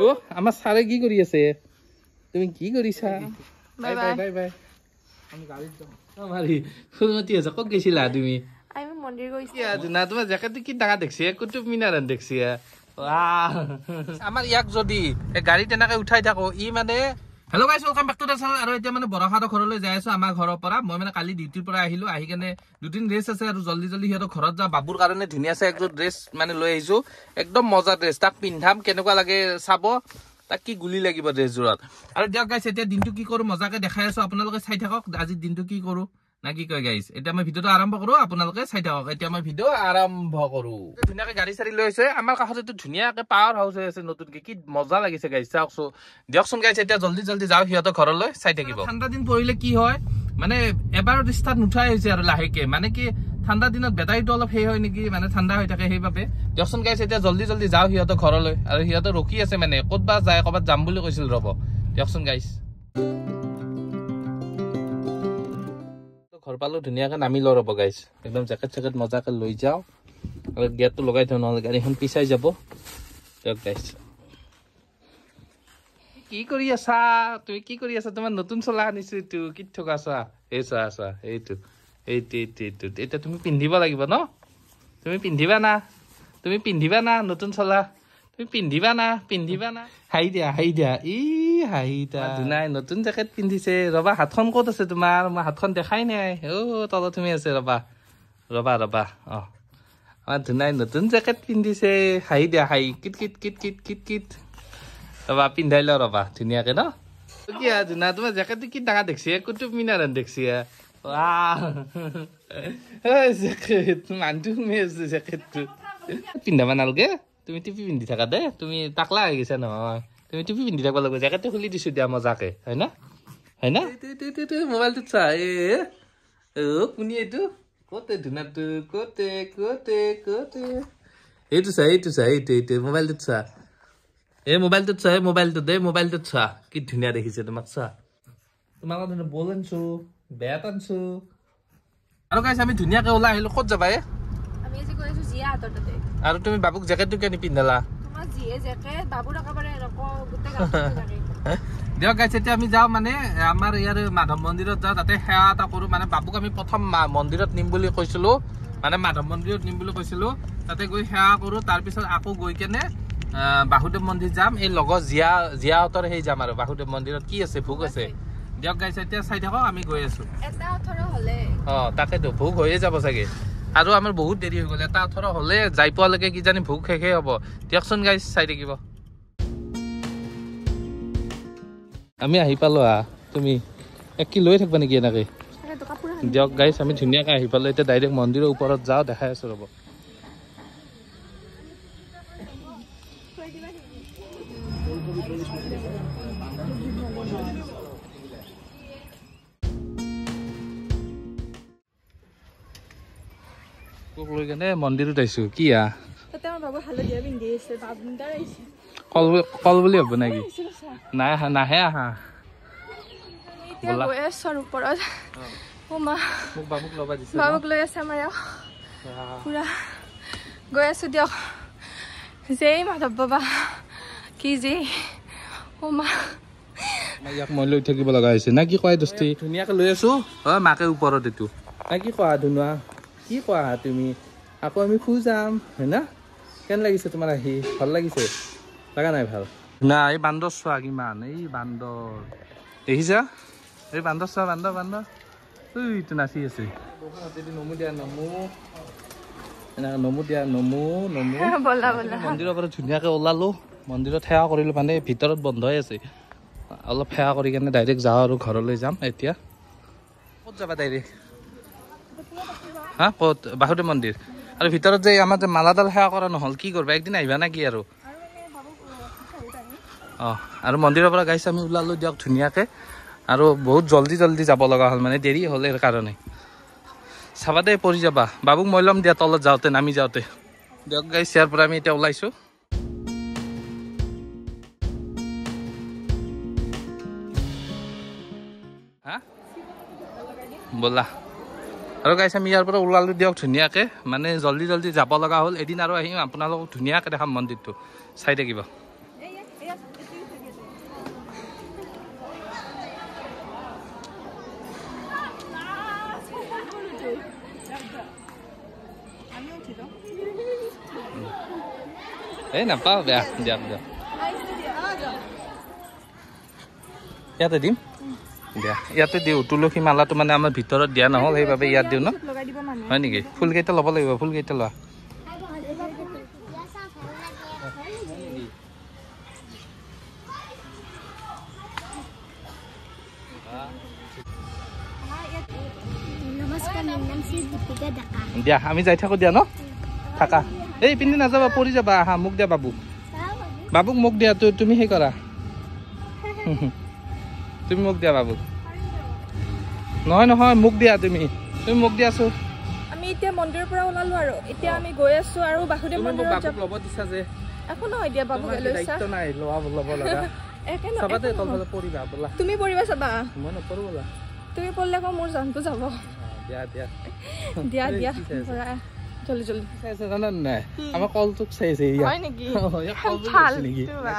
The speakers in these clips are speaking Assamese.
ও আমার সারে কি করি আছে তুমি কি করিছা বাই বাই বাই বাই আমি গাড়ি যাম আমারি ফুলমতি আছে কত গেছিলা তুমি আমি মন্দির গৈছি না তোমার জ্যাকেট কি টাকা দেখছি কুতুব মিনার দেখছি আমার ইয়াক যদি গাড়ী তেনেকে উঠাই থাকো ই মানে hello' guys welcome back to the channel আৰু এতিয়া মানে বৰহাটৰ ঘৰলৈ যাই আছো আমাৰ ঘৰৰ পৰা মই মানে কালি ডিউটিৰ পৰা আহিলো আহি কেনে দুদিন ৰেষ্ট আছে আৰু জল্দি জল্দি সিহঁতৰ ঘৰত যা বাবুৰ কাৰণে ধুনীয়া আছে একযোৰ ড্ৰেছ মানে লৈ আহিছো একদম মজা ড্ৰেছ তাক পিন্ধাম কেনেকুৱা লাগে চাব তাক কি গুলি লাগিব ড্ৰেছযোৰত আৰু দিয়ক গাইছ এতিয়া দিনটো কি কৰো মজাকে দেখাই আছো আপোনালোকে চাই থাকক আজি দিনটো কি কৰো না কি কয় গাইছ এতিয়া মই ভিডিঅ'টো আৰম্ভ কৰো আপোনালোকে চাই থাকক এতিয়া মই ভিডিঅ' আৰম্ভ কৰো ধুনীয়াকে গাড়ী চাৰি লৈ আছে আমাৰ কাষতে ধুনীয়াকে পাৱাৰ হাউচ হৈ আছে নতুনকে কি মজা লাগিছে গাইছ চাওকছো দিয়কচোন গাইছ এতিয়া জল্দি জল্দি যাও সিহঁতৰ ঘৰলৈ চাই থাকিব ঠাণ্ডা দিন পৰিলে কি হয় মানে এবাৰত ষ্টাৰ্ট নুঠাই হৈছে আৰু লাহেকে মানে কি ঠাণ্ডা দিনত বেটাৰীটো অলপ সেই হয় নেকি মানে ঠাণ্ডা হৈ থাকে সেইবাবে দিয়কচোন গাইছ এতিয়া জল্দি জল্দি যাও সিহঁতৰ ঘৰলৈ আৰু সিহঁতে ৰখি আছে মানে ক'তবা যায় ক'ৰবাত যাম বুলি কৈছিল ৰ'ব দিয়কচোন গাইছ ঘৰ পালো ধুনীয়াকে নামি ল ৰ'ব গাইছ একদম জেকেট চেকেট মজাকে লৈ যাও আৰু গেটটো লগাই থওঁ নহ'লে গাড়ীখন পিছাই যাব দিয়ক গাইছ কি কৰি আছা তুমি কি কৰি আছা তোমাৰ নতুন চলা আনিছো এইটো কি থকা চোৱা এই চোৱা চোৱা এইটো এতিয়া তুমি পিন্ধিব লাগিব ন তুমি পিন্ধিবা না নতুন চলা তুমি পিন্ধিবা না হাঁহি দিয়া ই হাঁহিতা ধুনাই নতুন জেকেট পিন্ধিছে ৰবা হাতখন ক'ত আছে তোমাৰ মই হাতখন দেখাই নাই তলত তুমি আছে ৰবা অ আমাৰ ধুনাই নতুন জেকেট পিন্ধিছে হাঁহি দিয়া হাঁহি কিট ৰবা পিন্ধাই ল ৰবা ধুনীয়াকে ন কি ধুনা তোমাৰ জেকেটটো কি ডাঙৰ দেখছি কুতুব মিনাৰ দেখছি জেকেট মানুহটো সোমাই আছে জেকেটটো পিন্ধাবা নালাগে তুমি টিপি পিন্ধি থাকা দে তুমি টাকলা হৈ গৈছা নহয় তুমি টিপি পিন্ধি থাকিব লাগিব জেকেটটো খুলি দিছো দিয়া মজাকে হয় না মোবাইলটোত চা কোনি এইটো কতে ধুনাটো কতে এইটো চা এইটো মোবাইলটোত চা মোবাইলটোত চা কি ধুনীয়া দেখিছে তোমাক চা তোমাক বল আনছো বেট আনছো আৰু গাইছ আমি ধুনীয়াকে ওলাই আহিলো ক'ত যাবা আমি আজি গৈ আছো জিয়া হাতৰ তাতে আৰু তুমি বাবুক জেকেটটো কেনে পিন্ধালা তোমাৰ জিয়ে জেকেট বাবুৰ একেবাৰে গোটেই গাড়ী দিয়ক গাইছ এতিয়া আমি যাওঁ মানে আমাৰ ইয়াৰ মাধৱ মন্দিৰত যাওঁ তাতে সেৱা এটা কৰো মানে বাবুক আমি প্ৰথম মন্দিৰত নিম বুলি কৈছিলো মানে মাধৱ মন্দিৰত নিম বুলি কৈছিলো তাতে গৈ সেৱা কৰো তাৰপিছত আকৌ গৈ কেনে বাহুদেৱ মন্দিৰ যাম এই লগৰ জিয়াহঁতৰ সেই যাম আৰু বাহুদেৱ মন্দিৰত কি আছে ভোগ আছে দিয়ক গাইছ এতিয়া চাই থাকক আমি গৈ আছো এটা 18 হলে তাকেতো ভোগ হৈয়ে যাব চাগে আৰু আমাৰ বহুত দেৰি হৈ গ'ল এটা 18 হলে যাই পোৱালৈকে কিজানি ভোগ শেষেই হ'ব দিয়কচোন গাইছ চাই থাকিব আমি আহি পালো তুমি এক কি লৈ থাকিবা নেকি এনেকে দিয়ক গাইছ আমি ধুনীয়াকে আহি পালো এতিয়া ডাইৰেক্ট মন্দিৰৰ ওপৰত যাওঁ দেখাই আছো ৰ'ব লৈ কেনে মন্দিৰত আহিছো কি কল বুলি ভাব নেকি নাই নাহে আহা বাবুক লৈ আছে আমাৰ পুৰা গৈ আছো দিয়ক যেই মাধৱ বাবা কি যে ইয়াক মই লৈ থাকিব লগা হৈছে না কি কয় দোস্তি ধুনীয়াকে লৈ আছো মাকে ওপৰত এইটো না কি কোৱা ধুনুৱা কি কোৱা তুমি আকৌ আমি শুই যাম হয় না কেন লাগিছে তোমাৰ আহি ভাল লাগিছে লগা নাই ভাল না এই বান্দৰ চোৱা কিমান এই বান্দৰ দেখিছা এই বান্দৰ চোৱা বান্দৰ এইটো নাচি আছে নমু মন্দিৰৰ পৰা ধুনীয়াকে ওলালো মন্দিৰত সেৱা কৰিলো মানে ভিতৰত বন্ধ হৈ আছে অলপ সেৱা কৰি কেনে ডাইৰেক্ট যাওঁ আৰু ঘৰলৈ যাম এতিয়া ক'ত যাবা ডাইৰেক্ট ক'ত বাহুদেৱ মন্দিৰ আৰু ভিতৰত যে আমাৰ যে মালাডাল সেৱা কৰা নহ'ল কি কৰিবা একদিন আহিবা নে কি আৰু আৰু মন্দিৰৰ পৰা গাইছ আমি ওলালো দিয়ক ধুনীয়াকে আৰু বহুত জল্দি যাব লগা হ'ল মানে দেৰি হ'ল এই কাৰণে চাবা দে পৰি যাবা বাবুক মই ল'ম দিয়া তলত যাওঁতে নামি যাওঁতে দিয়ক গাইছ ইয়াৰ পৰা আমি এতিয়া ওলাইছো ব'লা আৰু গাইছ আমি ইয়াৰ পৰা ওলালো দিয়ক ধুনীয়াকে মানে জল্দি যাব লগা হ'ল এদিন আৰু আহিম আপোনালোকক ধুনীয়াকে দেখাম মন্দিৰটো চাই থাকিব এই নাপাওঁ বেয়া দিয়ক দিয়ক ইয়াতে দিম দিয়া ইয়াতে দিওঁ তুলসী মালাটো মানে আমাৰ ভিতৰত দিয়া নহ'ল সেইবাবে ইয়াত দিওঁ ন হয় নেকি ফুলকেইটা ল'ব লাগিব ফুলকেইটা লোৱা দিয়া আমি যাই থাকো দিয়া ন থাকা এই পিন্ধি নাযাবা পৰি যাবা আহা মোক দিয়া বাবুক মোক দিয়া তুমি সেই কৰা তুমি মোক দিয়া বাবুক নহয় নহয় মোক দিয়া তুমি মোক দিয়াছো আমি এতিয়া মন্দিৰৰ পৰা ওলালো আৰু এতিয়া আমি গৈ আছো আৰু বাসুদেৱ মন্দিৰত যাব ল'ব দিছা যে একো নহয় দিয়া বাবুক লৈছা দায়িত্ব নাই ল'ব লগা একে চাবাতে তলফালে পৰিবা বলা তুমি পৰিবা চাবা মই নপৰো বলা তুমি পড়লে আকৌ মোৰ জানটো যাব দিয়া দিয়া দিয়া দিয়া পৰা জলদি জলদি চাইছে জানা নাই আমাৰ কলটোক চাইছে হয় নেকি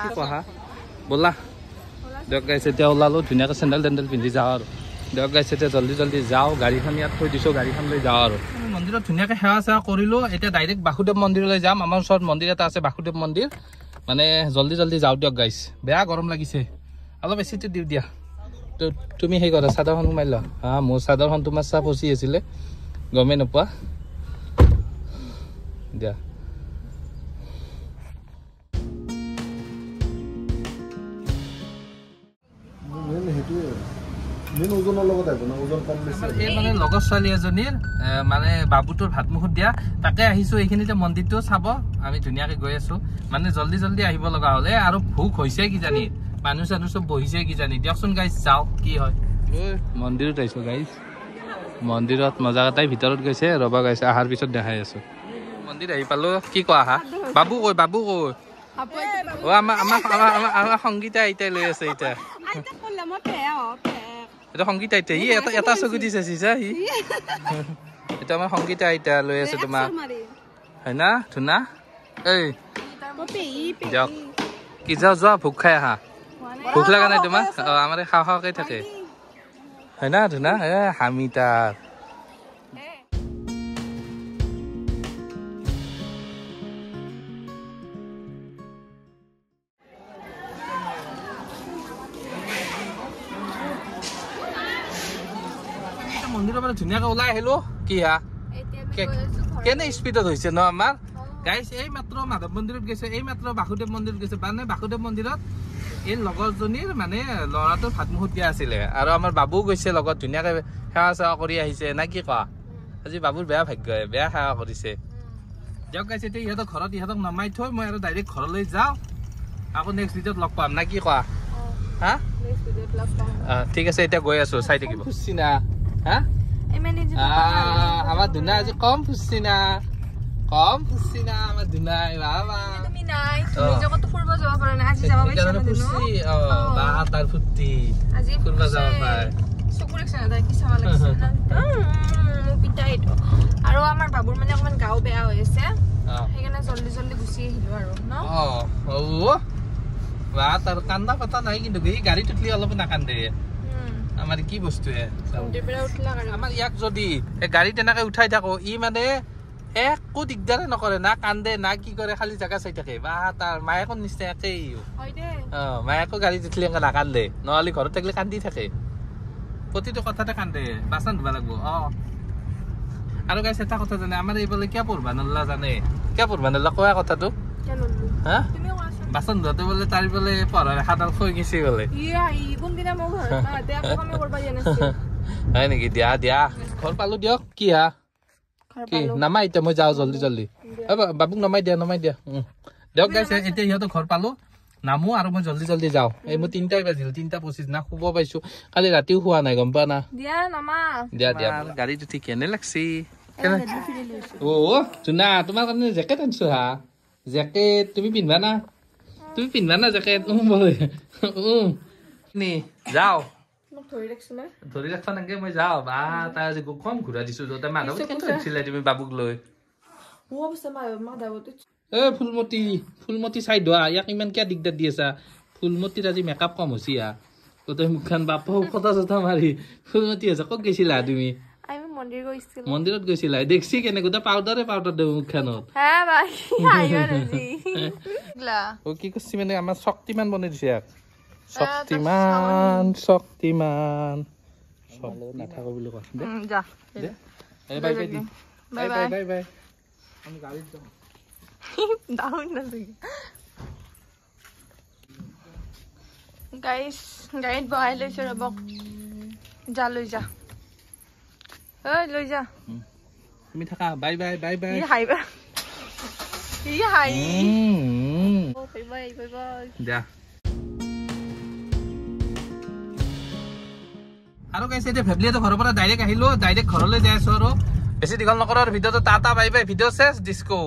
কি কোৱা বলা দিয়ক গাইছে এতিয়া ওলালো ধুনীয়াকৈ চেণ্ডেল টেণ্ডেল পিন্ধি যাওঁ আৰু দিয়ক গাইছে এতিয়া জলদি যাওঁ গাড়ীখন ইয়াত থৈ দিছোঁ গাড়ীখন লৈ যাওঁ আৰু মন্দিৰত ধুনীয়াকৈ সেৱা চেৱা কৰিলোঁ এতিয়া ডাইৰেক্ট বাসুদেৱ মন্দিৰলৈ যাম আমাৰ ওচৰত মন্দিৰ এটা আছে বাসুদেৱ মন্দিৰ মানে জলদি যাওঁ দিয়ক গাইছ বেয়া গৰম লাগিছে অলপ বেছিটো দিওঁ দিয়া তো তুমি সেই কৰা চাদৰখন সোমাই লোৱা মোৰ চাদৰখন তোমাৰ চাহ ফচি আছিলে গমেই নোপোৱা দিয়া মানে লগৰ ছোৱালী এজনীৰ মানে বাবুটোৰ ভাত মুখত দিয়া তাকে আহিছো এইখিনিতে মন্দিৰটো চাব আমি ধুনীয়াকে গৈ আছো মানে জলদি আহিব লগা হলে আৰু ভোক হৈছে কিজানি মানুহ চানুহ চব বহিছে কিজানি দিয়কচোন গাইজ যাও কি হয় মন্দিৰত আহিছো গাইজ মন্দিৰত মজা এটাই ভিতৰত গৈছে ৰবা গাইছে অহাৰ পিছত দেখাই আছো মন্দিৰ আহি পালো কি কোৱা আহা বাবু কৈ অ আমাৰ সংগীতা আইতাই লৈ আছে এতিয়া এটা সংগীতা আইতা ই এটা চকু দিছে চিছা সি এটা আমাৰ সংগীতা আইতা লৈ আছে তোমাক হয় না ধুনা এই দিয়ক কি যোৱা ভোক খাই আহা ভোক লগা নাই তোমাক আমাৰ খাওঁকে থাকে হয় না ধুনা হামিতাৰ মন্দিৰৰ পৰা ধুনীয়াকৈ ওলাই আহিলো কি কেনে স্পীডত হৈছে ন আমাৰ গাইছ এই মাত্ৰ মাধৱ মন্দিৰত গৈছে এই মাত্ৰ বাসুদেৱ মন্দিৰত গৈছে মানে বাসুদেৱ মন্দিৰত এই লগৰজনীৰ মানে ল'ৰাটোৰ ভাত মুখত দিয়া আছিলে আৰু আমাৰ বাবু গৈছে লগত ধুনীয়াকৈ সেৱা চেৱা কৰি আহিছে না কি কোৱা আজি বাবুৰ বেয়া ভাগ্য বেয়া সেৱা কৰিছে দিয়ক গাইছে এতিয়া ইহঁতক ঘৰত ইহঁতক নমাই থৈ মই আৰু ডাইৰেক্ট ঘৰলৈ যাওঁ আকৌ নেক্সট ভিডিঅ'ত লগ পাম না কি কোৱা হা ঠিক আছে এতিয়া গৈ আছো চাই থাকিব খুচি না হা আমার দুনা আজি কম ফুসছি না আমার দুনাই বাবা তুমি নাই তুমি জগত ফুরব যাব পারে না আজি যাব পাইছ না ফুসছি বা তার ফুটি আজি ফুরব যাব পায় চকুৰ একছনা দা কি চাবা লাগিছে না পিটাইটো আৰু আমাৰ বাবুৰ মানে অকমান গাও বেয়া হৈ আছে সেইকাৰণে জলদি গুচি আহিলো আৰু ন বা তাৰ কান্দা পাতা নাই কিন্তু এই গাড়ীত উঠলি অলপ না কান্দে আমাৰ কি বস্তু আমাৰ ইয়াক যদি গাড়ী তেনেকে উঠাই থাকো ই মানে একো দিগদাৰে নকৰে না কান্দে না কি কৰে খালি জাগা চাই থাকে বা তাৰ মায়েকৰ নিচিনা একেই মায়েকো গাড়ীত উঠলি এনেকে নাকান্দে নহলে ঘৰত থাকিলে কান্দি থাকে প্ৰতিটো কথাতে কান্দে বাচন ধুব লাগিব আৰু গাইছ এটা কথা জানে আমাৰ এইফালে কিয় পঢ়বা নল্লা জানে কিয় পঢ়বা নল্লা কোৱা কথাটো হা বাচন ধোতে বলে তার বলে পড়ার হাতাল খই গেছি বলে হয় নাকি দিয়া ঘর পালো দিয়ক কি হা কি নামাই এতিয়া মই যাওঁ জলদি বাবুক নমাই দিয়া দিয়ক গাইছে এতিয়া ইহঁতো ঘৰ পালো নামো আৰু মই জলদি যাওঁ এই মোৰ 3টাই বাজিল 3:25 না শুব পাইছো কালি ৰাতিও শুৱা নাই গম পা না দিয়া গাড়ীত উঠি কেনে লাগছি অ তুনা তোমাৰ কাৰণে জেকেট আনিছো হা জেকেট তুমি পিন্ধবা না জেকেট নি যাও ধৰি ৰাখবা নাগে মই যাওঁ বা তাই আজি কম ঘূৰা দিছো তই মাধৱ কৈছিলে তুমি বাবুক লৈ ফুলমতি চাই দোৱা ইয়াক ইমান কিয় দিগদাৰ দি আছা ফুলমতিৰ আজি মেকআপ কম হৈছে গোটেই মুখখন বাপ ফটা চটা মাৰি ফুলমতি আছে ক'ত গৈছিলা তুমি আমি মন্দিৰ গৈছিলো মন্দিৰত গৈছিলা দেখছি কেনে গোটেই পাউডাৰে পাউডাৰ দেউ মুখখনত হ্যাঁ ভাই আইবা নজি গলা ও কি করছি মানে আমার শক্তিমান বনে দিছে এক শক্তিমান শক্তিমান সব নাথাকো বুলি কয় দে যা দে bye by the bye bye bye bye আমি গাড়ীত যাম ডাউন না সি গাইস গাড়ীত বহাই লৈছো ৰবক যা লৈ যা ঐ লৈ যা তুমি থাকা বাই বাই বাই বাই ই হাইবা ই হাই উম বাই বাই বাই বাই যা আৰু গাইছে এতিয়া ফেমিলিটো ঘৰৰ পৰা ডাইৰেক্ট আহিলো ডাইৰেক্ট ঘৰলৈ যাই আছো আৰু বেছি দীঘল নকৰো আৰু ভিডিঅ'টো টাটা বাই বাই ভিডিঅ' চেছ ডিস্কো